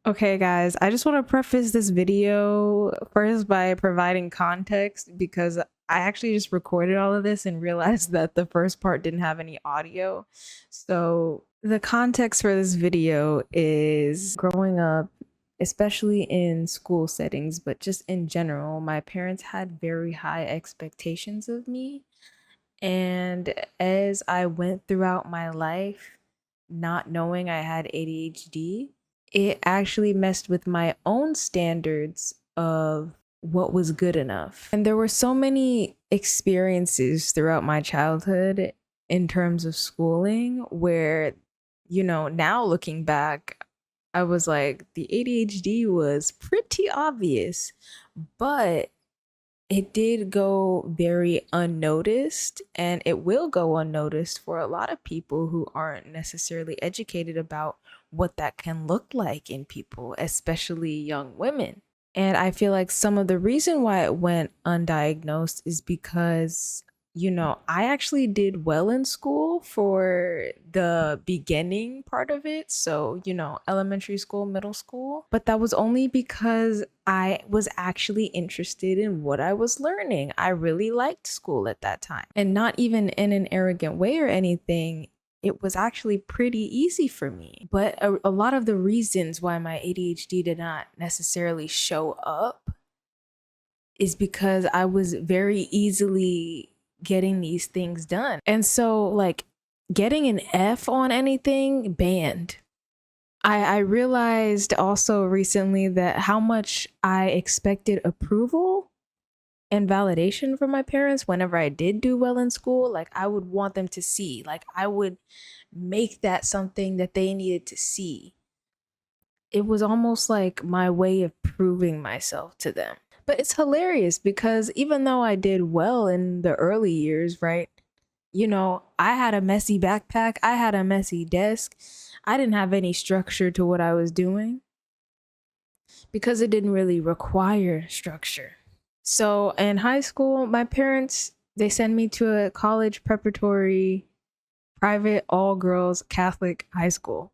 Okay, guys, I just want to preface this video first by providing context because I actually just recorded all of this and realized that the first part didn't have any audio. So, the context for this video is growing up, especially in school settings, but just in general, my parents had very high expectations of me. And as I went throughout my life, not knowing I had ADHD, it actually messed with my own standards of what was good enough. And there were so many experiences throughout my childhood in terms of schooling where, now looking back, I was like, the ADHD was pretty obvious, but it did go very unnoticed, and it will go unnoticed for a lot of people who aren't necessarily educated about what that can look like in people, especially young women. And I feel like some of the reason why it went undiagnosed is because, I actually did well in school for the beginning part of it. So, elementary school, middle school. But that was only because I was actually interested in what I was learning. I really liked school at that time. And not even in an arrogant way or anything. It was actually pretty easy for me. But a lot of the reasons why my ADHD did not necessarily show up is because I was very easily getting these things done. And so, like, getting an F on anything, banned. I realized also recently that how much I expected approval and validation from my parents whenever I did do well in school. Like, I would want them to see, like, I would make that something that they needed to see. It was almost like my way of proving myself to them. But it's hilarious because even though I did well in the early years, right? I had a messy backpack, I had a messy desk, I didn't have any structure to what I was doing because it didn't really require structure. So in high school, my parents, they sent me to a college preparatory, private, all girls Catholic high school.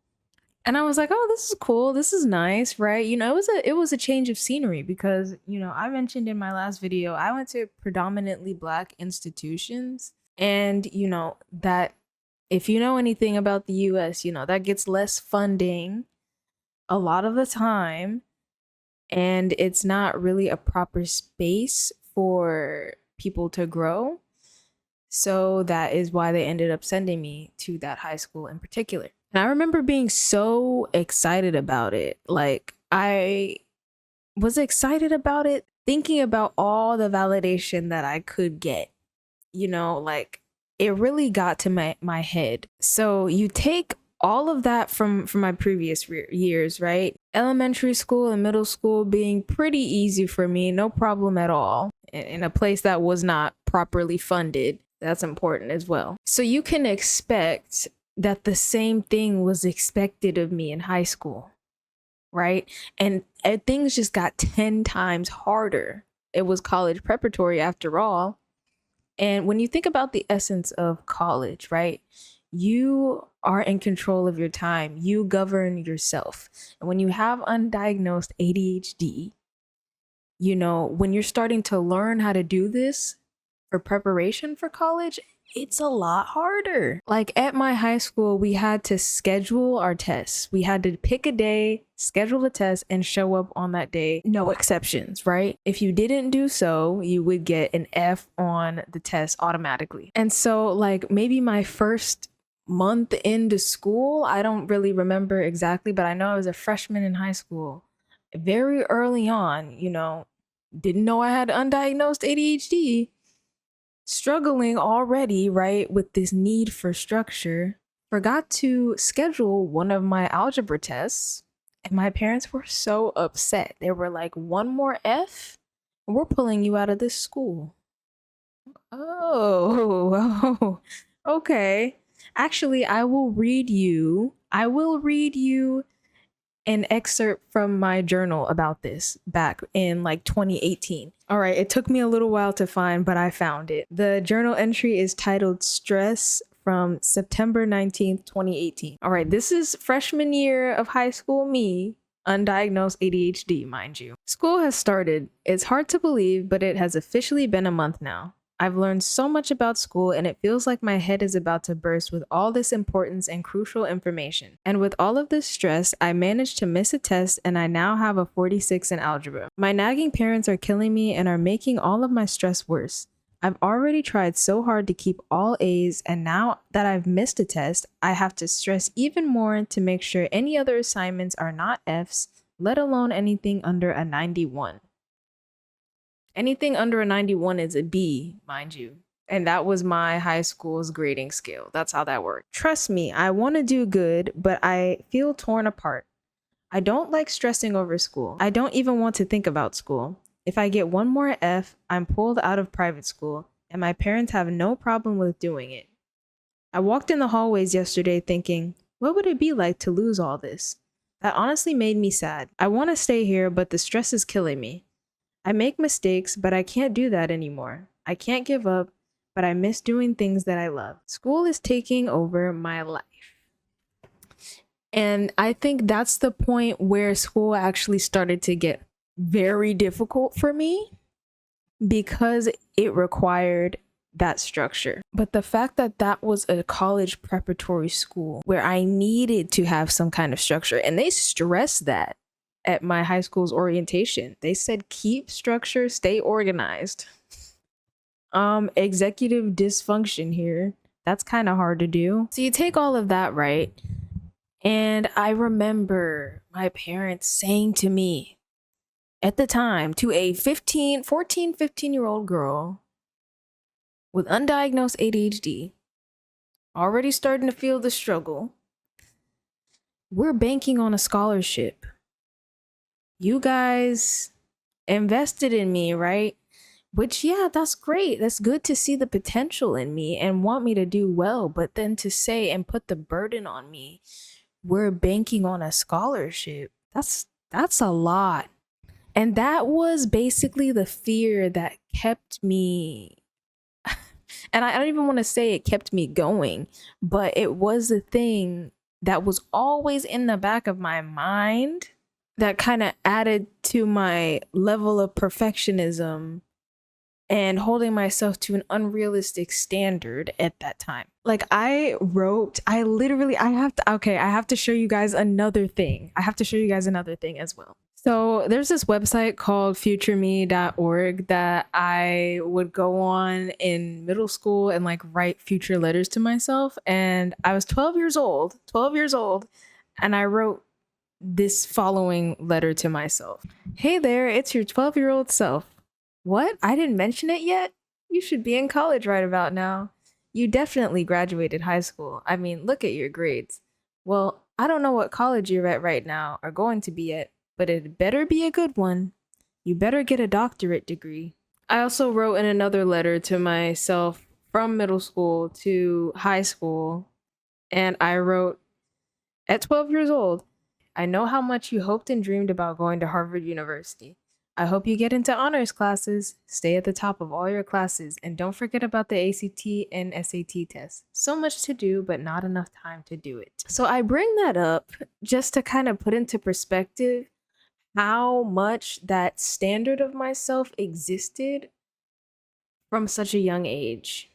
And I was like, oh, this is cool. This is nice, right? It was a change of scenery because, I mentioned in my last video, I went to predominantly Black institutions. And, that if you know anything about the US, that gets less funding a lot of the time. And it's not really a proper space for people to grow. So that is why they ended up sending me to that high school in particular. And I remember being so excited about it. Like, I was excited about it, thinking about all the validation that I could get. Like, it really got to my head. So you take all of that from my previous years, right? Elementary school and middle school being pretty easy for me, no problem at all, in a place that was not properly funded. That's important as well. So you can expect that the same thing was expected of me in high school, right? And things just got 10 times harder. It was college preparatory after all. And when you think about the essence of college, right? You are in control of your time. You govern yourself. And when you have undiagnosed ADHD, when you're starting to learn how to do this for preparation for college, it's a lot harder. Like, at my high school, we had to schedule our tests. We had to pick a day, schedule the test, and show up on that day. No exceptions, right? If you didn't do so, you would get an F on the test automatically. And so, like, maybe my first month into school, I don't really remember exactly, but I know I was a freshman in high school. Very early on, didn't know I had undiagnosed ADHD. Struggling already, right, with this need for structure, forgot to schedule one of my algebra tests, and my parents were so upset. They were like, one more F, and we're pulling you out of this school. Oh, okay. Actually, I will read you an excerpt from my journal about this back in like 2018. All right, it took me a little while to find, but I found it. The journal entry is titled Stress from September 19th, 2018. All right, this is freshman year of high school me Undiagnosed ADHD, mind you. School has started. It's hard to believe, but it has officially been a month now. I've learned so much about school, and it feels like my head is about to burst with all this importance and crucial information. And with all of this stress, I managed to miss a test, and I now have a 46 in algebra. My nagging parents are killing me and are making all of my stress worse. I've already tried so hard to keep all A's, and now that I've missed a test, I have to stress even more to make sure any other assignments are not F's, let alone anything under a 91. Anything under a 91 is a B, mind you. And that was my high school's grading scale. That's how that worked. Trust me, I want to do good, but I feel torn apart. I don't like stressing over school. I don't even want to think about school. If I get one more F, I'm pulled out of private school, and my parents have no problem with doing it. I walked in the hallways yesterday thinking, what would it be like to lose all this? That honestly made me sad. I want to stay here, but the stress is killing me. I make mistakes, but I can't do that anymore. I can't give up, but I miss doing things that I love. School is taking over my life. And I think that's the point where school actually started to get very difficult for me because it required that structure. But the fact that that was a college preparatory school where I needed to have some kind of structure, and they stressed that at my high school's orientation. They said, keep structure, stay organized. Executive dysfunction here. That's kind of hard to do. So you take all of that, right? And I remember my parents saying to me at the time, to a 15-year-old girl with undiagnosed ADHD, already starting to feel the struggle, we're banking on a scholarship. You guys invested in me, right? Which, yeah, that's great. That's good to see the potential in me and want me to do well. But then to say and put the burden on me, we're banking on a scholarship. That's a lot. And that was basically the fear that kept me. And I don't even want to say it kept me going, but it was the thing that was always in the back of my mind that kind of added to my level of perfectionism and holding myself to an unrealistic standard at that time. Like I have to show you guys another thing. I have to show you guys another thing as well. So there's this website called futureme.org that I would go on in middle school and like write future letters to myself. And I was 12 years old, and I wrote this following letter to myself. Hey there, it's your 12-year-old self. What? I didn't mention it yet? You should be in college right about now. You definitely graduated high school. I mean, look at your grades. Well, I don't know what college you're at right now or going to be at, but it better be a good one. You better get a doctorate degree. I also wrote in another letter to myself from middle school to high school, and I wrote, at 12 years old, I know how much you hoped and dreamed about going to Harvard University. I hope you get into honors classes, stay at the top of all your classes, and don't forget about the ACT and SAT tests. So much to do, but not enough time to do it. So I bring that up just to kind of put into perspective how much that standard of myself existed from such a young age.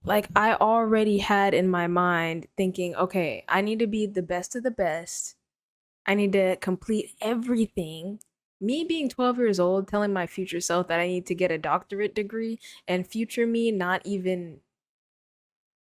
Like I already had in my mind thinking, okay, I need to be the best of the best. I need to complete everything. Me being 12 years old, telling my future self that I need to get a doctorate degree, and future me not even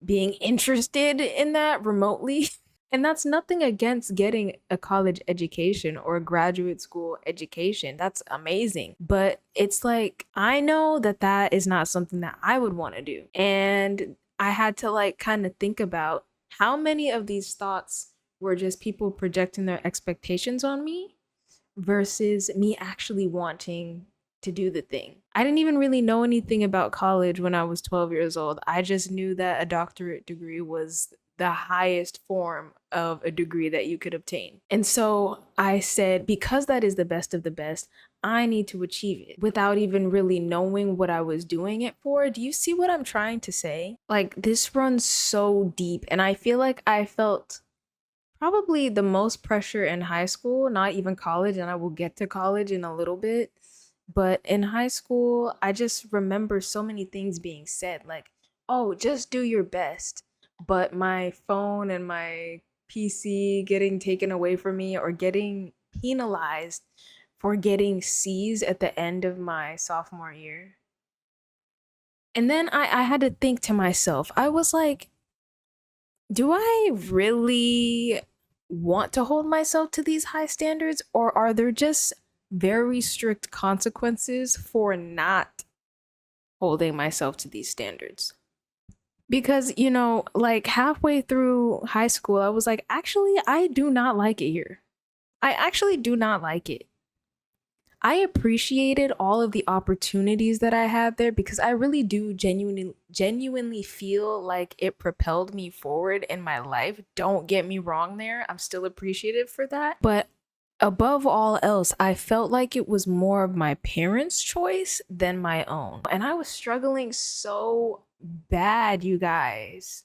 being interested in that remotely. And that's nothing against getting a college education or a graduate school education. That's amazing. But it's like, I know that that is not something that I would want to do. And I had to like kind of think about how many of these thoughts were just people projecting their expectations on me versus me actually wanting to do the thing. I didn't even really know anything about college when I was 12 years old. I just knew that a doctorate degree was the highest form of a degree that you could obtain. And so I said, because that is the best of the best, I need to achieve it without even really knowing what I was doing it for. Do you see what I'm trying to say? Like, this runs so deep, and I feel like I felt Probably the most pressure in high school, not even college, and I will get to college in a little bit. But in high school, I just remember so many things being said, like, oh, just do your best. But my phone and my PC getting taken away from me or getting penalized for getting C's at the end of my sophomore year. And then I had to think to myself, I was like, do I really want to hold myself to these high standards, or are there just very strict consequences for not holding myself to these standards? Because, like halfway through high school, I was like, actually, I do not like it here. I actually do not like it. I appreciated all of the opportunities that I had there because I really do genuinely feel like it propelled me forward in my life. Don't get me wrong there. I'm still appreciative for that. But above all else, I felt like it was more of my parents' choice than my own. And I was struggling so bad, you guys,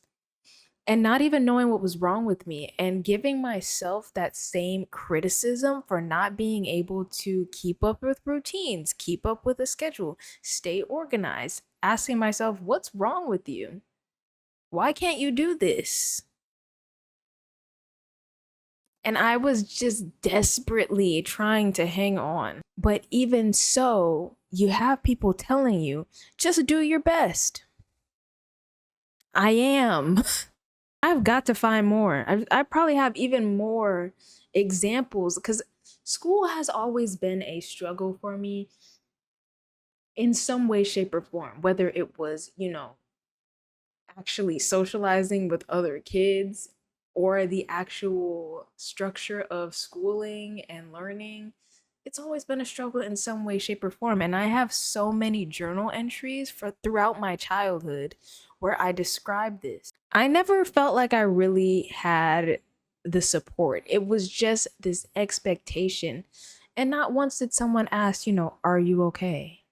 and not even knowing what was wrong with me and giving myself that same criticism for not being able to keep up with routines, keep up with a schedule, stay organized, asking myself, what's wrong with you? Why can't you do this? And I was just desperately trying to hang on. But even so, you have people telling you, just do your best. I am. I've got to find more. I probably have even more examples because school has always been a struggle for me in some way, shape, or form, whether it was, actually socializing with other kids or the actual structure of schooling and learning. It's always been a struggle in some way, shape, or form. And I have so many journal entries for throughout my childhood where I describe this. I never felt like I really had the support. It was just this expectation. And not once did someone ask, are you okay?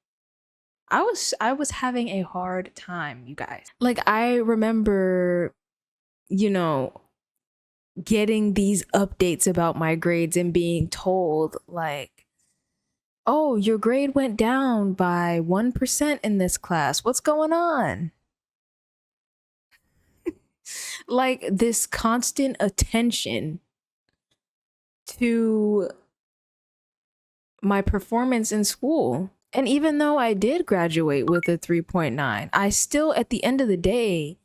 I was having a hard time, you guys. Like I remember, you know, getting these updates about my grades and being told like, "Oh, your grade went down by 1% in this class. What's going on?" Like this constant attention to my performance in school. And even though I did graduate with a 3.9, I still, at the end of the day,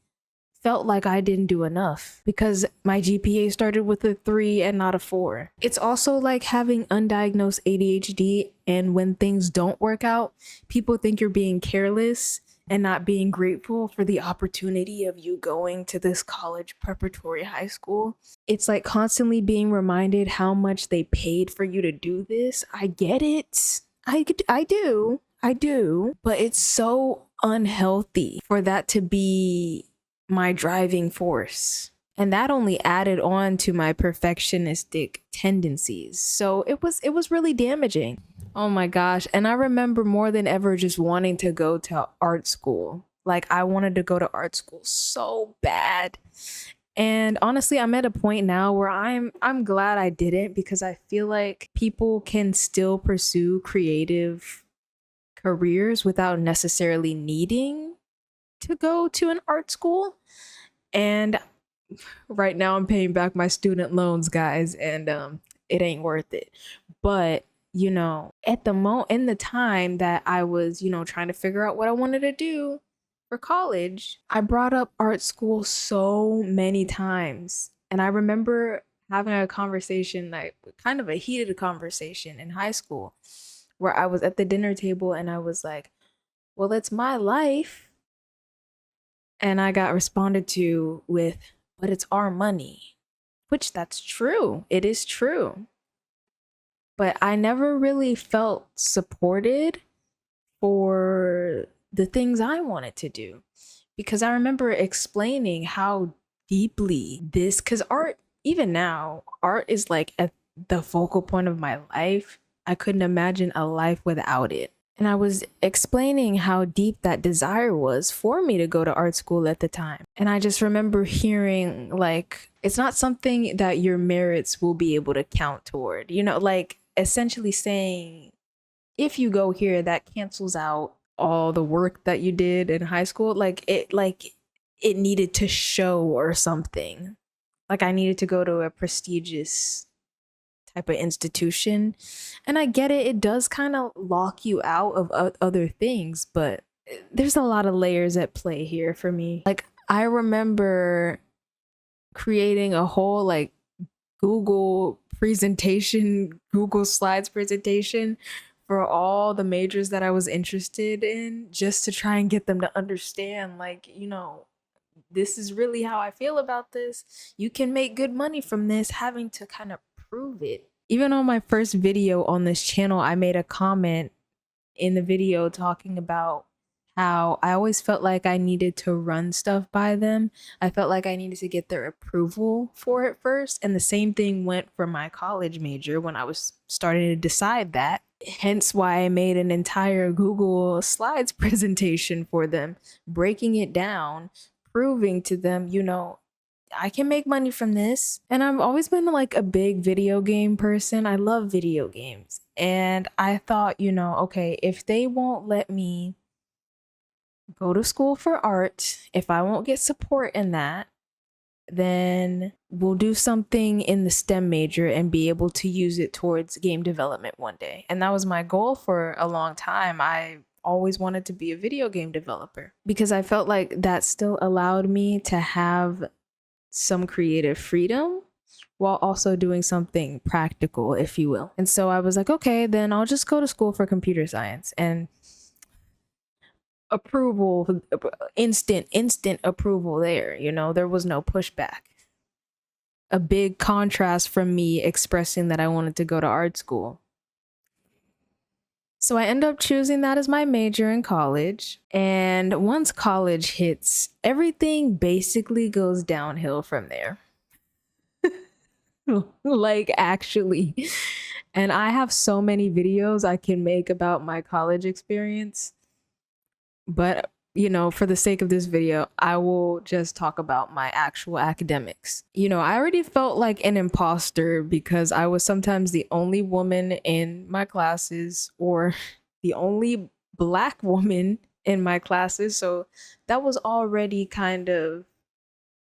felt like I didn't do enough because my GPA started with a 3 and not a 4. It's also like having undiagnosed ADHD, and when things don't work out, people think you're being careless and not being grateful for the opportunity of you going to this college preparatory high school. It's like constantly being reminded how much they paid for you to do this. I get it. I do. But it's so unhealthy for that to be my driving force. And that only added on to my perfectionistic tendencies. So it was really damaging. Oh my gosh. And I remember more than ever just wanting to go to art school. Like I wanted to go to art school so bad. And honestly, I'm at a point now where I'm glad I didn't, because I feel like people can still pursue creative careers without necessarily needing to go to an art school. And right now I'm paying back my student loans, guys, and it ain't worth it. But at in the time that I was, trying to figure out what I wanted to do for college, I brought up art school so many times. And I remember having a conversation, like kind of a heated conversation in high school, where I was at the dinner table and I was like, well, it's my life. And I got responded to with, but it's our money, which that's true. It is true. But I never really felt supported for the things I wanted to do, because I remember explaining how deeply because art, even now, art is like at the focal point of my life. I couldn't imagine a life without it. And I was explaining how deep that desire was for me to go to art school at the time. And I just remember hearing, like, it's not something that your merits will be able to count toward, you know, like essentially saying, if you go here, that cancels out all the work that you did in high school. Like it needed to show or something. Like I needed to go to a prestigious type of institution. And I get it, it does kind of lock you out of other things, but there's a lot of layers at play here for me. Like I remember creating a whole like Google presentation, Google Slides presentation for all the majors that I was interested in, just to try and get them to understand, like, you know, this is really how I feel about this. You can make good money from this, having to kind of prove it. Even on my first video on this channel, I made a comment in the video talking about how I always felt like I needed to run stuff by them. I felt like I needed to get their approval for it first. And the same thing went for my college major when I was starting to decide that. Hence why I made an entire Google Slides presentation for them, breaking it down, proving to them, you know, I can make money from this. And I've always been like a big video game person. I love video games. And I thought, you know, okay, if they won't let me go to school for art, if I won't get support in that, then we'll do something in the STEM major and be able to use it towards game development one day. And that was my goal for a long time. I always wanted to be a video game developer because I felt like that still allowed me to have some creative freedom while also doing something practical, if you will. And so I was like, okay, then I'll just go to school for computer science. And approval, instant approval there, you know, there was no pushback. A big contrast from me expressing that I wanted to go to art school. So I end up choosing that as my major in college. And once college hits, everything basically goes downhill from there. Like, actually. And I have so many videos I can make about my college experience. But, you know, for the sake of this video, I will just talk about my actual academics. You know, I already felt like an imposter because I was sometimes the only woman in my classes or the only Black woman in my classes. So that was already kind of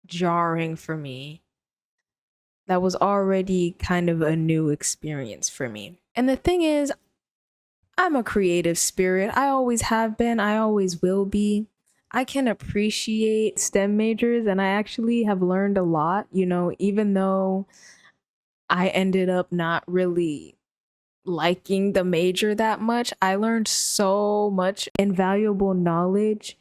jarring for me. That was already kind of a new experience for me. And the thing is, I'm a creative spirit. I always have been. I always will be. I can appreciate STEM majors, and I actually have learned a lot, you know, even though I ended up not really liking the major that much. I learned so much invaluable knowledge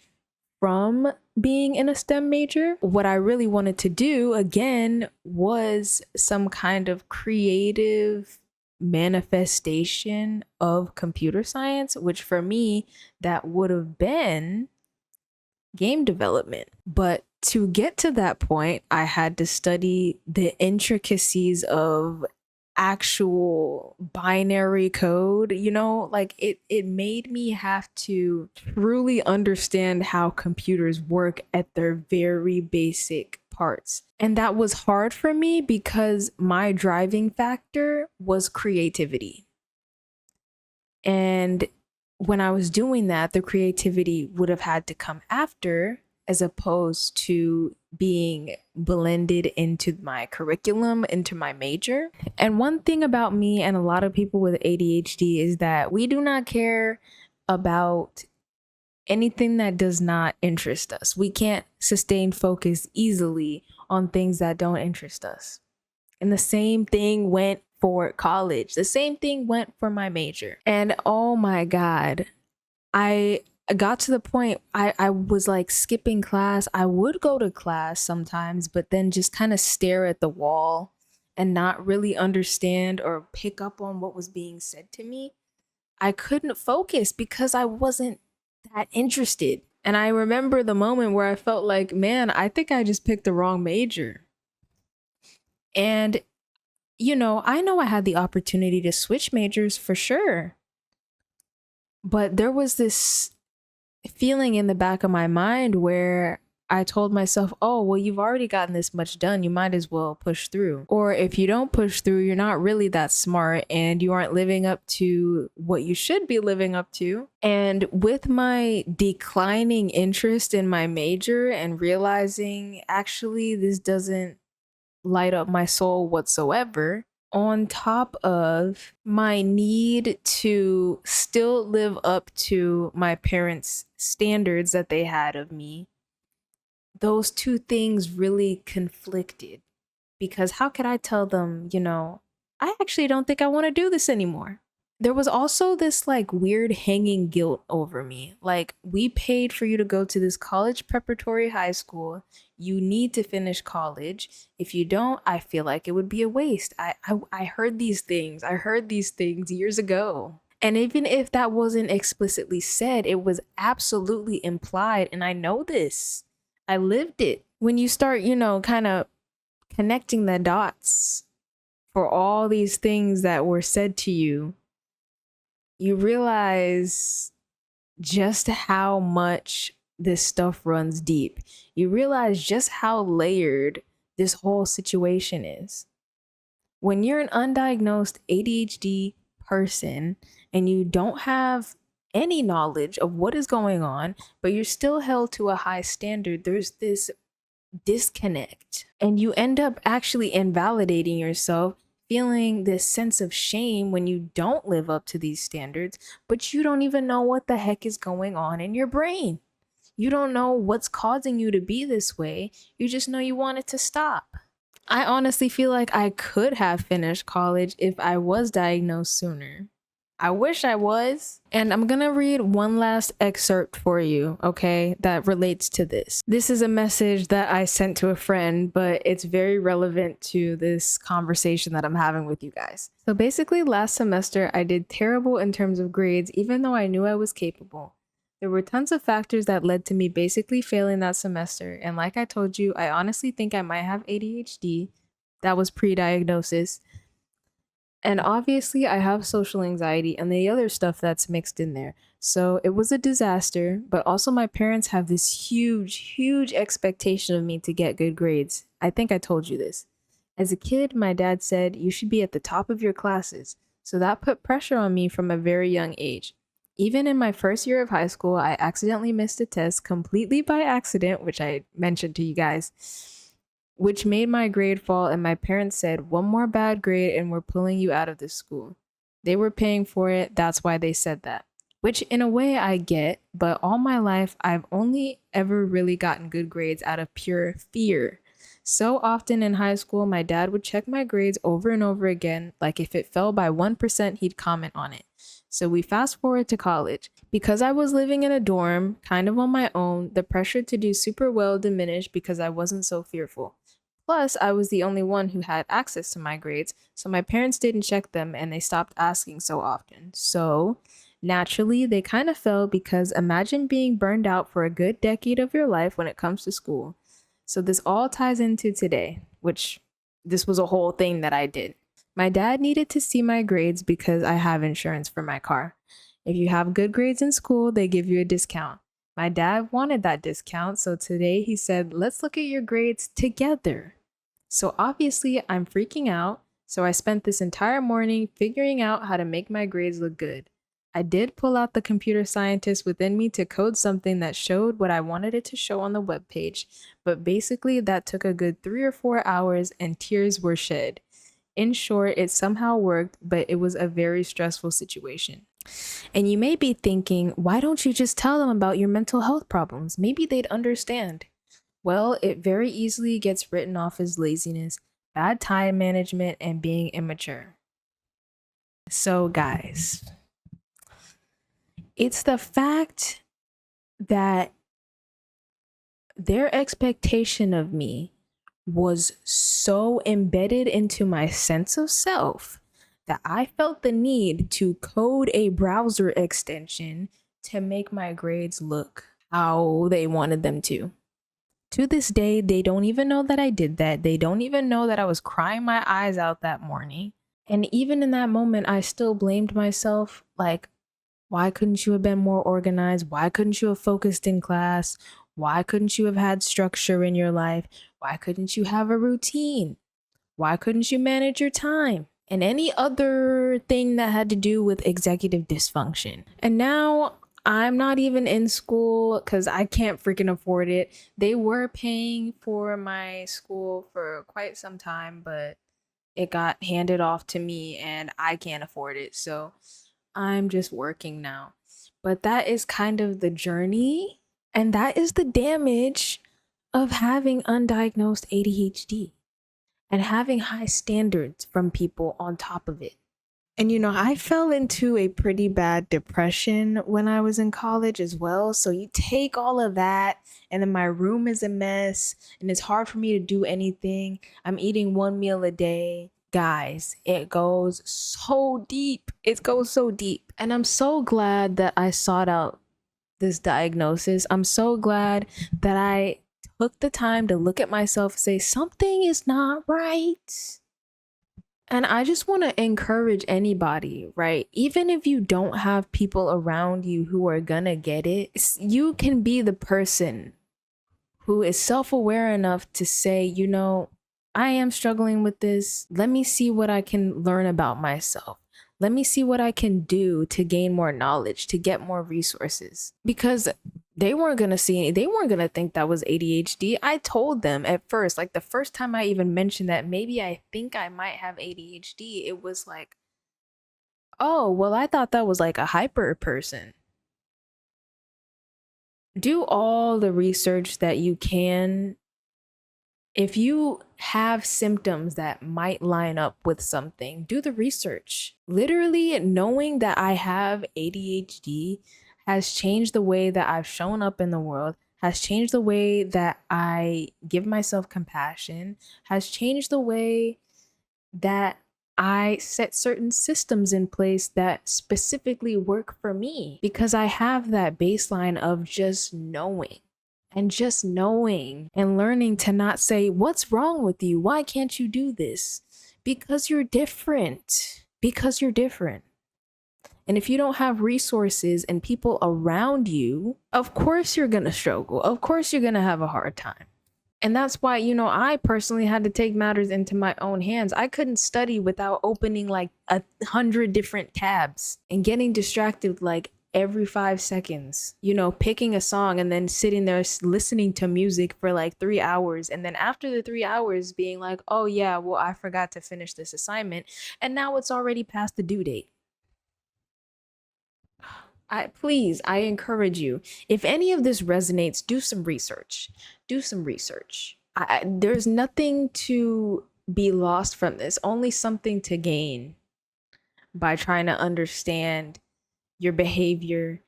from being in a STEM major. What I really wanted to do again was some kind of creative manifestation of computer science, which for me, that would have been game development. But to get to that point, I had to study the intricacies of actual binary code, you know, like it made me have to truly understand how computers work at their very basic parts. And that was hard for me because my driving factor was creativity. And when I was doing that, the creativity would have had to come after, as opposed to being blended into my curriculum, into my major. And one thing about me and a lot of people with ADHD is that we do not care about anything that does not interest us. We can't sustain focus easily on things that don't interest us. And the same thing went for college. The same thing went for my major. And oh my God, I got to the point I was like skipping class. I would go to class sometimes, but then just kind of stare at the wall and not really understand or pick up on what was being said to me. I couldn't focus because I wasn't that interested. And I remember the moment where I felt like, man, I think I just picked the wrong major. And, you know I had the opportunity to switch majors for sure. But there was this feeling in the back of my mind where I told myself, oh, well, you've already gotten this much done. You might as well push through. Or if you don't push through, you're not really that smart and you aren't living up to what you should be living up to. And with my declining interest in my major and realizing actually this doesn't light up my soul whatsoever, on top of my need to still live up to my parents' standards that they had of me, those two things really conflicted. Because how could I tell them, I actually don't think I want to do this anymore? There was also this like weird hanging guilt over me. Like, we paid for you to go to this college preparatory high school. You need to finish college. If you don't, I feel like it would be a waste. I heard these things. I heard these things years ago. And even if that wasn't explicitly said, it was absolutely implied. And I know this. I lived it. When you start, kind of connecting the dots for all these things that were said to you, you realize just how much this stuff runs deep. You realize just how layered this whole situation is. When you're an undiagnosed ADHD person and you don't have any knowledge of what is going on, but you're still held to a high standard, there's this disconnect. And you end up actually invalidating yourself, feeling this sense of shame when you don't live up to these standards, but you don't even know what the heck is going on in your brain. You don't know what's causing you to be this way. You just know you want it to stop. I honestly feel like I could have finished college if I was diagnosed sooner. I wish I was. And I'm gonna read one last excerpt for you, okay, that relates to this. This is a message that I sent to a friend, but it's very relevant to this conversation that I'm having with you guys. So basically, last semester, I did terrible in terms of grades, even though I knew I was capable. There were tons of factors that led to me basically failing that semester. And like I told you, I honestly think I might have ADHD. That was pre-diagnosis. And obviously, I have social anxiety and the other stuff that's mixed in there. So it was a disaster, but also my parents have this huge expectation of me to get good grades. I think I told you this. As a kid, my dad said, you should be at the top of your classes. So that put pressure on me from a very young age. Even in my first year of high school, I accidentally missed a test completely by accident, which I mentioned to you guys, which made my grade fall, and my parents said, one more bad grade and we're pulling you out of this school. They were paying for it, that's why they said that. Which in a way I get, but all my life I've only ever really gotten good grades out of pure fear. So often in high school, my dad would check my grades over and over again, like if it fell by 1%, he'd comment on it. So we fast forward to college. Because I was living in a dorm, kind of on my own, the pressure to do super well diminished because I wasn't so fearful. Plus, I was the only one who had access to my grades, so my parents didn't check them and they stopped asking so often. So, naturally, they kind of fell because imagine being burned out for a good decade of your life when it comes to school. So this all ties into today, which this was a whole thing that I did. My dad needed to see my grades because I have insurance for my car. If you have good grades in school, they give you a discount. My dad wanted that discount, so today he said, let's look at your grades together. So obviously I'm freaking out, so I spent this entire morning figuring out how to make my grades look good. I did pull out the computer scientist within me to code something that showed what I wanted it to show on the webpage, but basically that took a good 3 or 4 hours and tears were shed. In short, it somehow worked, but it was a very stressful situation. And you may be thinking, why don't you just tell them about your mental health problems? Maybe they'd understand. Well, it very easily gets written off as laziness, bad time management, and being immature. So guys, it's the fact that their expectation of me was so embedded into my sense of self that I felt the need to code a browser extension to make my grades look how they wanted them to. To this day, they don't even know that I did that. They don't even know that I was crying my eyes out that morning. And even in that moment, I still blamed myself. Like, Why couldn't you have been more organized? Why couldn't you have focused in class? Why couldn't you have had structure in your life? Why couldn't you have a routine? Why couldn't you manage your time? And any other thing that had to do with executive dysfunction. And now I'm not even in school because I can't freaking afford it. They were paying for my school for quite some time, but it got handed off to me and I can't afford it. So I'm just working now. But that is kind of the journey, and that is the damage of having undiagnosed ADHD and having high standards from people on top of it. And I fell into a pretty bad depression when I was in college as well. So you take all of that, and then my room is a mess, and it's hard for me to do anything. I'm eating one meal a day. Guys, it goes so deep. It goes so deep. And I'm so glad that I sought out this diagnosis. I'm so glad that I took the time to look at myself and say, something is not right. And I just want to encourage anybody, right? Even if you don't have people around you who are gonna get it, you can be the person who is self-aware enough to say, I am struggling with this. Let me see what I can learn about myself. Let me see what I can do to gain more knowledge, to get more resources. Because they weren't going to they weren't going to think that was ADHD. I told them at first, like the first time I even mentioned that maybe I think I might have ADHD, it was like, oh, well, I thought that was like a hyper person. Do all the research that you can. If you have symptoms that might line up with something, do the research. Literally, knowing that I have ADHD has changed the way that I've shown up in the world, has changed the way that I give myself compassion, has changed the way that I set certain systems in place that specifically work for me, because I have that baseline of just knowing. And just knowing and learning to not say, what's wrong with you? Why can't you do this? Because you're different. Because you're different. And if you don't have resources and people around you, of course you're going to struggle. Of course you're going to have a hard time. And that's why, I personally had to take matters into my own hands. I couldn't study without opening like 100 different tabs and getting distracted like every 5 seconds, picking a song and then sitting there listening to music for like 3 hours. And then after the 3 hours being like, oh yeah, well, I forgot to finish this assignment. And now it's already past the due date. I encourage you, if any of this resonates, do some research. Do some research. There's nothing to be lost from this, only something to gain by trying to understand your behavior,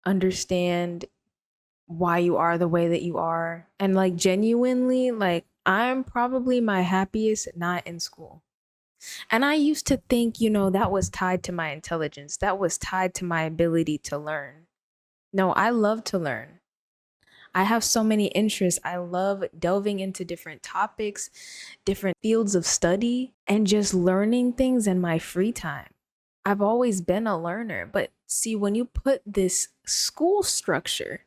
understand why you are the way that you are. And like genuinely, like I'm probably my happiest not in school. And I used to think, that was tied to my intelligence. That was tied to my ability to learn. No, I love to learn. I have so many interests. I love delving into different topics, different fields of study, and just learning things in my free time. I've always been a learner, but see, when you put this school structure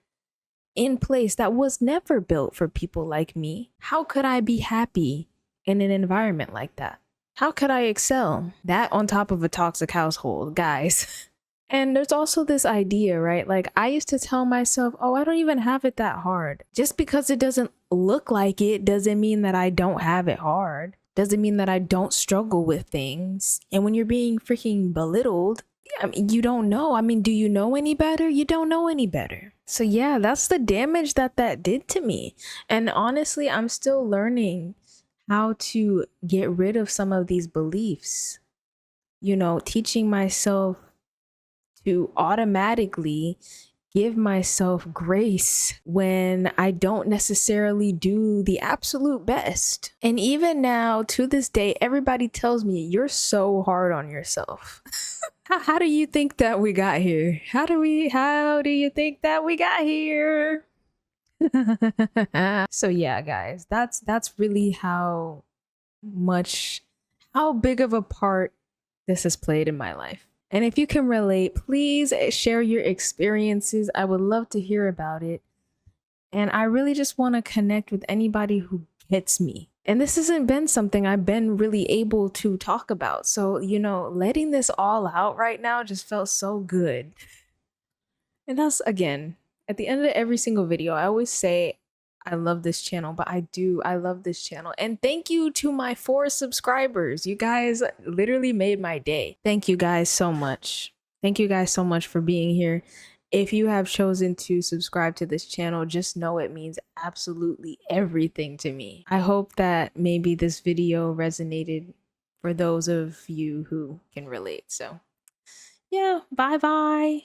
in place that was never built for people like me, how could I be happy in an environment like that? How could I excel? That on top of a toxic household, guys. And there's also this idea, right? Like I used to tell myself, oh, I don't even have it that hard. Just because it doesn't look like it doesn't mean that I don't have it hard. Doesn't mean that I don't struggle with things. And when you're being freaking belittled, you don't know. Do you know any better? You don't know any better. So yeah, that's the damage that did to me. And honestly, I'm still learning how to get rid of some of these beliefs. Teaching myself to automatically give myself grace when I don't necessarily do the absolute best. And even now, to this day, everybody tells me, you're so hard on yourself. How do you think that we got here? How do you think that we got here? So yeah, guys, that's really how big of a part this has played in my life. And if you can relate, please share your experiences. I would love to hear about it. And I really just want to connect with anybody who gets me. And this hasn't been something I've been really able to talk about. So, you know, letting this all out right now just felt so good. And that's, again, at the end of every single video, I always say, I love this channel, but I love this channel. And thank you to my 4 subscribers. You guys literally made my day. Thank you guys so much. Thank you guys so much for being here. If you have chosen to subscribe to this channel, just know it means absolutely everything to me. I hope that maybe this video resonated for those of you who can relate. So yeah, bye bye.